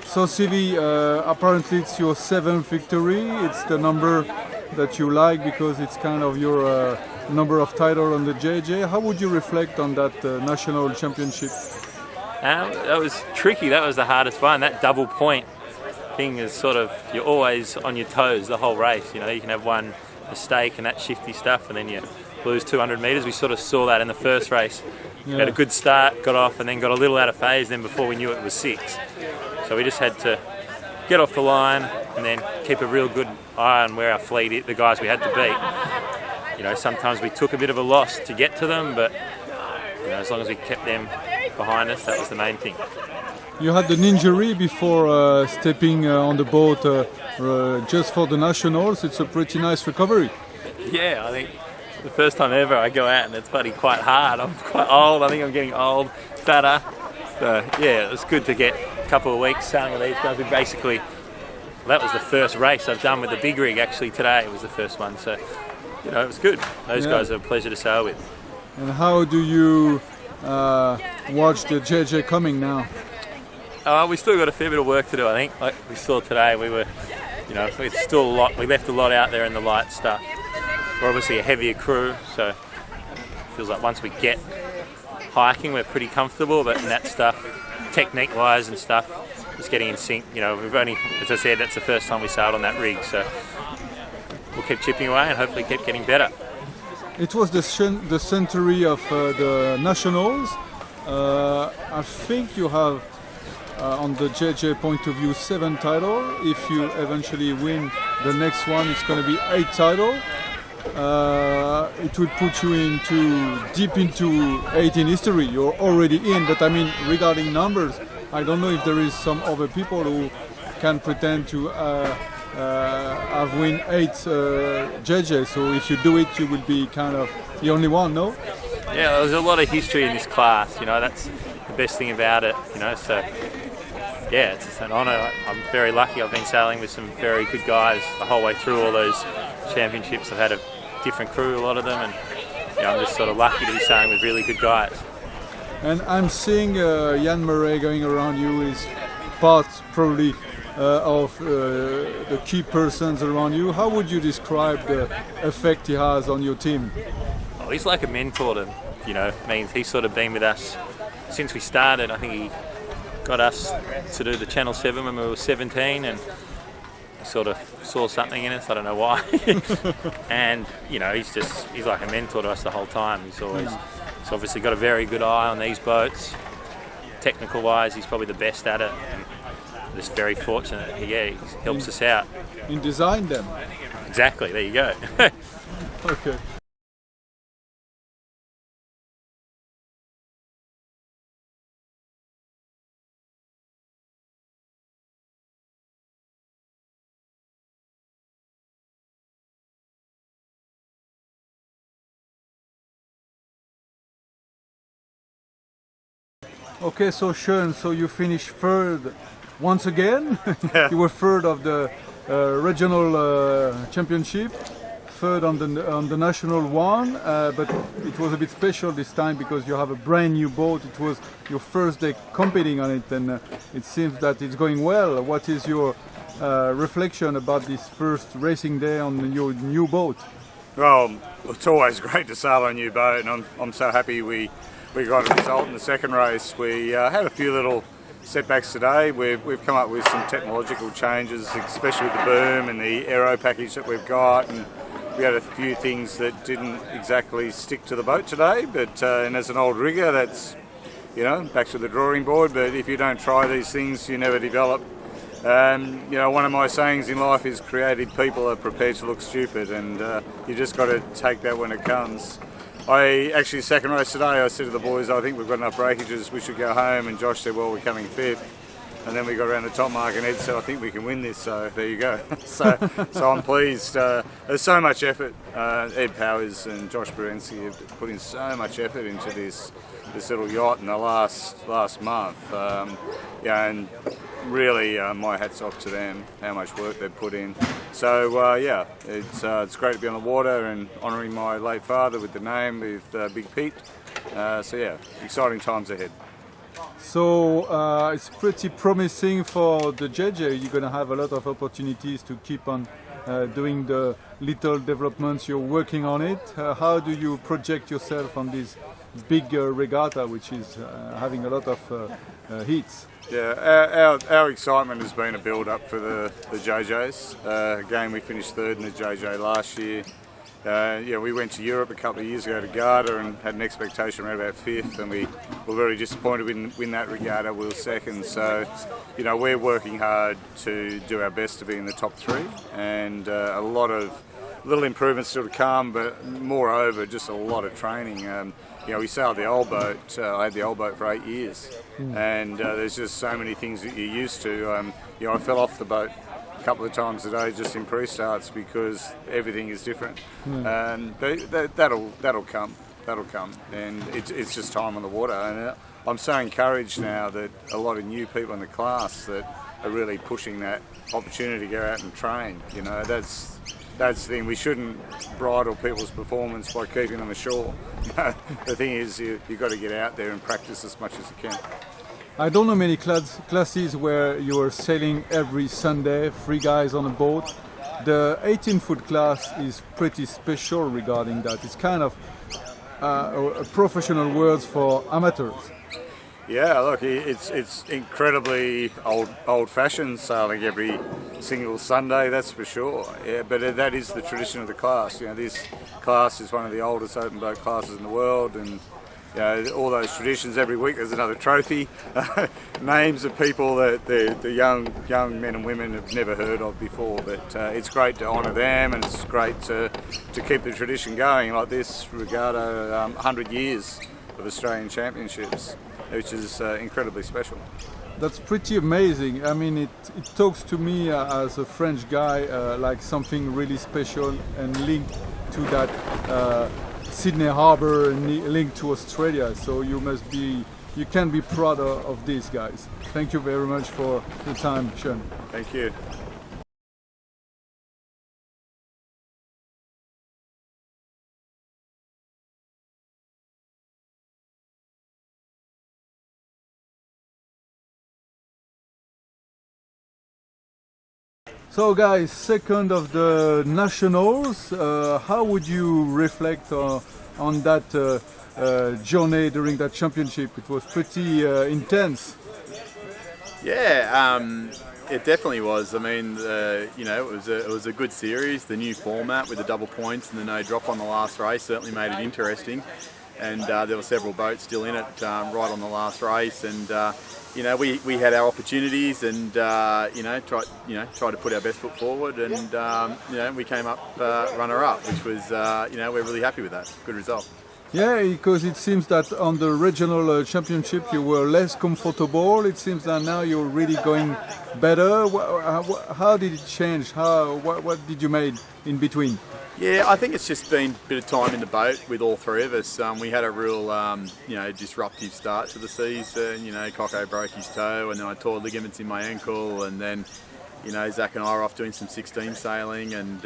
So Seve, apparently it's your 7th victory. It's the number that you like because it's kind of your number of titles on the JJ. How would you reflect on that national championship? That was tricky. That was the hardest one. That double point thing is sort of, you're always on your toes the whole race. You know, you can have one mistake and that shifty stuff, and then you lose 200 metres. We sort of saw that in the first race. We had a good start, got off, and then got a little out of phase. Then before we knew it was 6. So we just had to get off the line and then keep a real good eye on where our fleet, the guys we had to beat. You know, sometimes we took a bit of a loss to get to them, but you know, as long as we kept them behind us, that was the main thing. You had an injury before stepping on the boat just for the nationals. It's a pretty nice recovery. Yeah, I think the first time ever I go out and it's bloody quite hard. I'm quite old. I think I'm getting old, fatter. So yeah, it was good to get a couple of weeks sailing with these guys. We basically, that was the first race I've done with the big rig. Actually today it was the first one. So you know, it was good. Those guys are a pleasure to sail with. And how do you watch the JJ coming now? We still got a fair bit of work to do, I think. Like we saw today, we were, you know, it's still a lot. We left a lot out there in the light stuff. We're obviously a heavier crew, so it feels like once we get hiking, we're pretty comfortable. But in that stuff, technique-wise and stuff, just getting in sync. You know, we've only, as I said, that's the first time we sailed on that rig, so we'll keep chipping away and hopefully keep getting better. It was the century of the nationals. I think you have, on the JJ point of view, 7 titles. If you eventually win the next one, it's going to be 8 titles. It would put you deep into 18 history. You're already in, but I mean, regarding numbers, I don't know if there is some other people who can pretend to have win 8 JJ. So if you do it, you will be kind of the only one, no? Yeah, there's a lot of history in this class. You know, that's the best thing about it. You know, so yeah, it's an honour. I'm very lucky. I've been sailing with some very good guys the whole way through all those championships. I've had a different crew, a lot of them, and you know, I'm just sort of lucky to be sailing with really good guys. And I'm seeing Jan Murray going around you is part probably of the key persons around you. How would you describe the effect he has on your team? Oh, he's like a mentor to, you know, means he's sort of been with us since we started. I think he got us to do the Channel 7 when we were 17, and sort of saw something in us, I don't know why. And you know, he's like a mentor to us the whole time. He's obviously got a very good eye on these boats. Technical wise, he's probably the best at it, and I'm just very fortunate. He helps us out. In design them. Exactly, there you go. Okay. Okay, so Sean, so you finished 3rd once again. You were 3rd of the regional championship, 3rd on the national one, but it was a bit special this time because you have a brand new boat. It was your first day competing on it, and it seems that it's going well. What is your reflection about this first racing day on your new boat? Well, it's always great to sail on a new boat, and I'm so happy we got a result in the second race. We had a few little setbacks today. We've come up with some technological changes, especially with the boom and the aero package that we've got, and we had a few things that didn't exactly stick to the boat today. But and as an old rigger, that's, you know, back to the drawing board. But if you don't try these things, you never develop. You know, one of my sayings in life is creative people are prepared to look stupid, and you just got to take that when it comes. Second race today, I said to the boys, I think we've got enough breakages, we should go home, and Josh said, well, we're coming 5th. And then we got around the top mark, and Ed said, I think we can win this, so there you go. so I'm pleased. There's so much effort. Ed Powys and Josh Porebski have put in so much effort into this little yacht in the last month. And really, my hat's off to them, how much work they've put in. So it's great to be on the water and honouring my late father with the name, with Big Pete. So yeah, exciting times ahead. So it's pretty promising for the JJ. You're going to have a lot of opportunities to keep on doing the little developments. You're working on it. How do you project yourself on this big regatta, which is having a lot of heats? Yeah, our excitement has been a build-up for the JJs. Again, we finished third in the JJ last year. We went to Europe a couple of years ago to Garda and had an expectation around about fifth, and we were very disappointed we didn't win that regatta. We were second, so we're working hard to do our best to be in the top three, and a lot of little improvements still to come, but moreover, just a lot of training. We sailed the old boat. I had the old boat for 8 years, and there's just so many things that you're used to. I fell off the boat a couple of times a day just in pre-starts because everything is different. But that'll come, and it's just time on the water. And I'm so encouraged now that a lot of new people in the class that are really pushing that opportunity to go out and train. That's the thing. We shouldn't bridle people's performance by keeping them ashore. The thing is, you've got to get out there and practice as much as you can. I don't know many classes where you are sailing every Sunday, 3 guys on a boat. The 18-foot class is pretty special regarding that. It's kind of a professional words for amateurs. Yeah, look, it's incredibly old-fashioned sailing every single Sunday, that's for sure. Yeah, but that is the tradition of the class. This class is one of the oldest open boat classes in the world, and all those traditions. Every week there's another trophy, names of people that the young men and women have never heard of before. But it's great to honour them, and it's great to keep the tradition going like this regatta. 100 years of Australian Championships, which is incredibly special. That's pretty amazing. I mean, it talks to me as a French guy like something really special and linked to that Sydney Harbour and linked to Australia. So you can be proud of these guys. Thank you very much for the time, Sean. Thank you. So guys, second of the nationals, how would you reflect on that journey during that championship? It was pretty intense. Yeah, it definitely was. I mean, it was a good series. The new format with the double points and the no drop on the last race certainly made it interesting. And there were several boats still in it right on the last race, and we had our opportunities and tried to put our best foot forward, and we came up runner-up, which was we're really happy with that. Good result. Yeah, because it seems that on the regional championship you were less comfortable. It seems that now you're really going better. How did it change? What did you make in between? Yeah, I think it's just been a bit of time in the boat with all three of us. We had a real, disruptive start to the season. Coco broke his toe, and then I tore ligaments in my ankle, and then, Zac and I are off doing some 16 sailing, and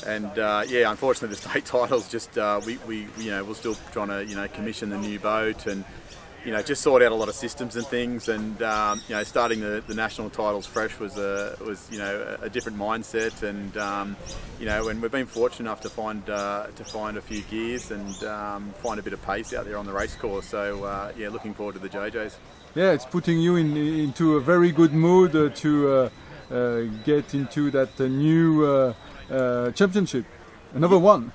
unfortunately the state titles just we're still trying to commission the new boat and just sort out a lot of systems and things, and starting the national titles fresh was a different mindset, and and we've been fortunate enough to find a few gears and find a bit of pace out there on the race course. So looking forward to the JJs. Yeah, it's putting you into a very good mood to get into that new championship, another one.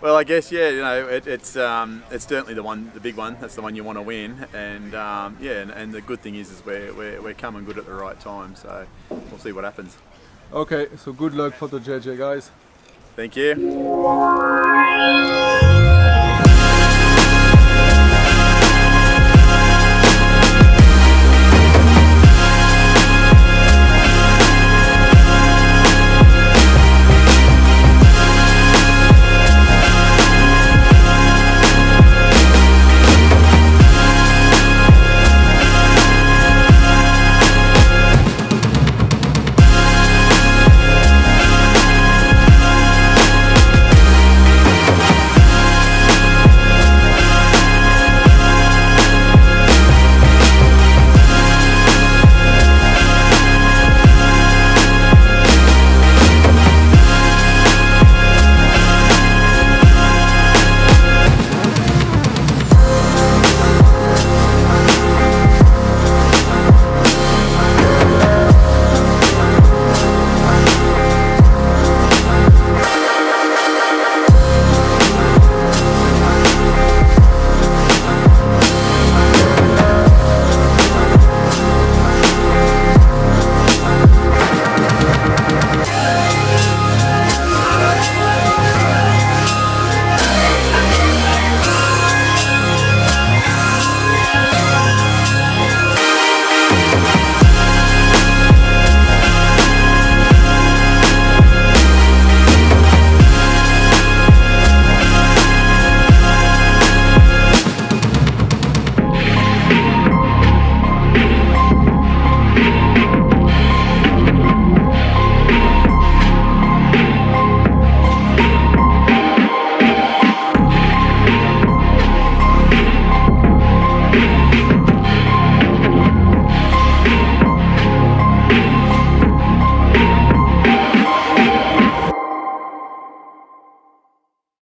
Well, I guess it's certainly the big one. That's the one you want to win, and and the good thing is we're coming good at the right time. So we'll see what happens. Okay, so good luck for the JJ guys. Thank you.